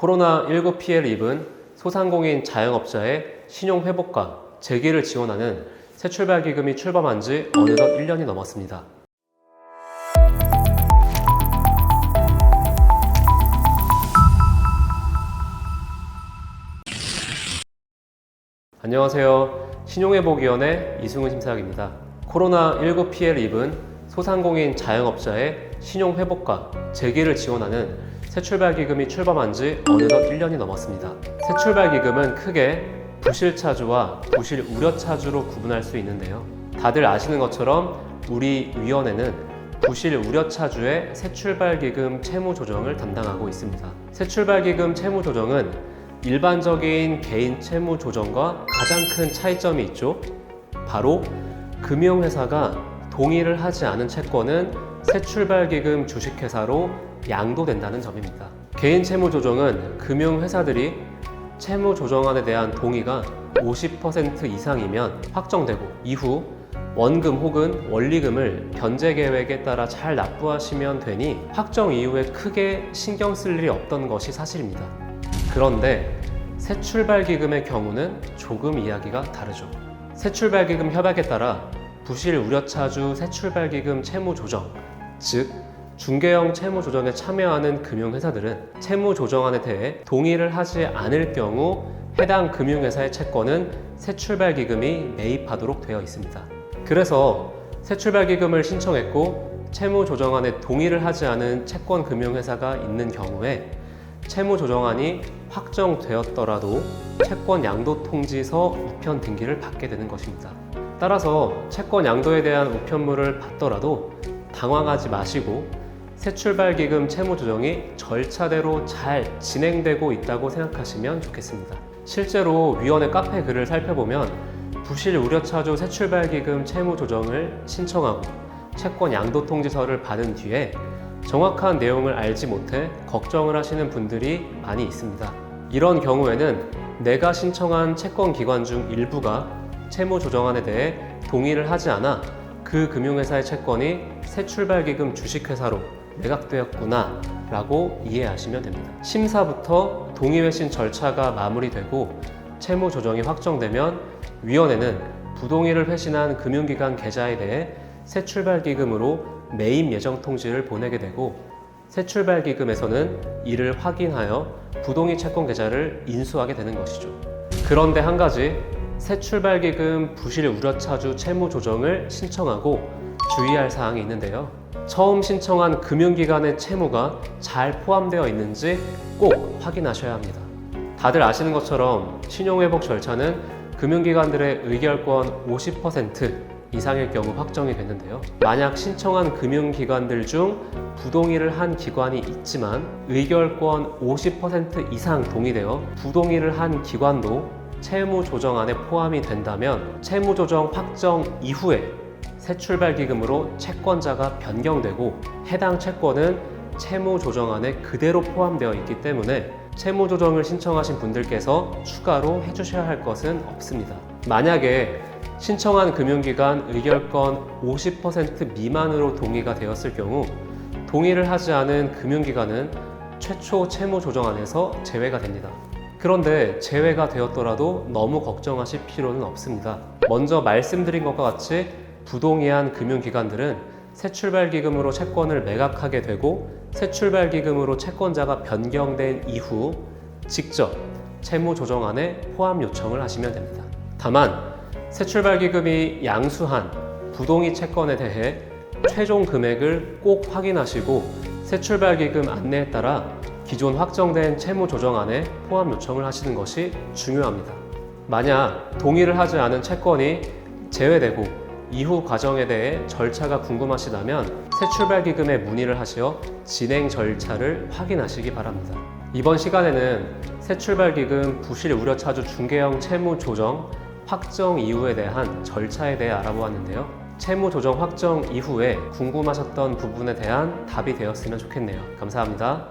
코로나19 피해를 입은 소상공인 자영업자의 신용회복과 재기를 지원하는 새출발기금이 출범한 지 어느덧 1년이 넘었습니다. 안녕하세요. 신용회복위원회 이승훈 심사역입니다. 코로나19 피해를 입은 소상공인 자영업자의 신용회복과 재기를 지원하는 새출발기금이 출범한 지 어느덧 1년이 넘었습니다. 새출발기금은 크게 부실차주와 부실우려차주로 구분할 수 있는데요. 다들 아시는 것처럼 우리 위원회는 부실우려차주의 새출발기금 채무조정을 담당하고 있습니다. 새출발기금 채무조정은 일반적인 개인 채무 조정과 가장 큰 차이점이 있죠. 바로 금융회사가 동의를 하지 않은 채권은 새출발기금 주식회사로 양도된다는 점입니다. 개인 채무 조정은 금융회사들이 채무 조정안에 대한 동의가 50% 이상이면 확정되고 이후 원금 혹은 원리금을 변제 계획에 따라 잘 납부하시면 되니 확정 이후에 크게 신경 쓸 일이 없던 것이 사실입니다. 그런데 새출발기금의 경우는 조금 이야기가 다르죠. 새출발기금 협약에 따라 부실우려차주 새출발기금 채무조정, 즉 중개형 채무조정에 참여하는 금융회사들은 채무조정안에 대해 동의를 하지 않을 경우 해당 금융회사의 채권은 새출발기금이 매입하도록 되어 있습니다. 그래서 새출발기금을 신청했고 채무조정안에 동의를 하지 않은 채권 금융회사가 있는 경우에 채무조정안이 확정되었더라도 채권 양도 통지서 우편 등기를 받게 되는 것입니다. 따라서 채권 양도에 대한 우편물을 받더라도 당황하지 마시고 새출발기금 채무조정이 절차대로 잘 진행되고 있다고 생각하시면 좋겠습니다. 실제로 위원회 카페 글을 살펴보면 부실우려차주 새출발기금 채무조정을 신청하고 채권 양도 통지서를 받은 뒤에 정확한 내용을 알지 못해 걱정을 하시는 분들이 많이 있습니다. 이런 경우에는 내가 신청한 채권 기관 중 일부가 채무조정안에 대해 동의를 하지 않아 그 금융회사의 채권이 새출발기금 주식회사로 매각되었구나 라고 이해하시면 됩니다. 심사부터 동의회신 절차가 마무리되고 채무조정이 확정되면 위원회는 부동의를 회신한 금융기관 계좌에 대해 새출발기금으로 매입 예정 통지를 보내게 되고 새출발기금에서는 이를 확인하여 부동의 채권 계좌를 인수하게 되는 것이죠. 그런데 한 가지, 새출발기금 부실우려차주 채무조정을 신청하고 주의할 사항이 있는데요. 처음 신청한 금융기관의 채무가 잘 포함되어 있는지 꼭 확인하셔야 합니다. 다들 아시는 것처럼 신용회복 절차는 금융기관들의 의결권 50% 이상일 경우 확정이 되는데요. 만약 신청한 금융기관들 중 부동의를 한 기관이 있지만 의결권 50% 이상 동의되어 부동의를 한 기관도 채무조정안에 포함이 된다면 채무조정 확정 이후에 새출발기금으로 채권자가 변경되고 해당 채권은 채무조정안에 그대로 포함되어 있기 때문에 채무조정을 신청하신 분들께서 추가로 해주셔야 할 것은 없습니다. 만약에 신청한 금융기관 의결권 50% 미만으로 동의가 되었을 경우 동의를 하지 않은 금융기관은 최초 채무조정안에서 제외가 됩니다. 그런데 제외가 되었더라도 너무 걱정하실 필요는 없습니다. 먼저 말씀드린 것과 같이 부동의한 금융기관들은 새출발기금으로 채권을 매각하게 되고 새출발기금으로 채권자가 변경된 이후 직접 채무조정안에 포함 요청을 하시면 됩니다. 다만 새출발기금이 양수한 부동의 채권에 대해 최종 금액을 꼭 확인하시고 새출발기금 안내에 따라 기존 확정된 채무조정안에 포함 요청을 하시는 것이 중요합니다. 만약 동의를 하지 않은 채권이 제외되고 이후 과정에 대해 절차가 궁금하시다면 새출발기금에 문의를 하시어 진행 절차를 확인하시기 바랍니다. 이번 시간에는 새출발기금 부실우려차주 중개형 채무조정 확정 이후에 대한 절차에 대해 알아보았는데요. 채무조정 확정 이후에 궁금하셨던 부분에 대한 답이 되었으면 좋겠네요. 감사합니다.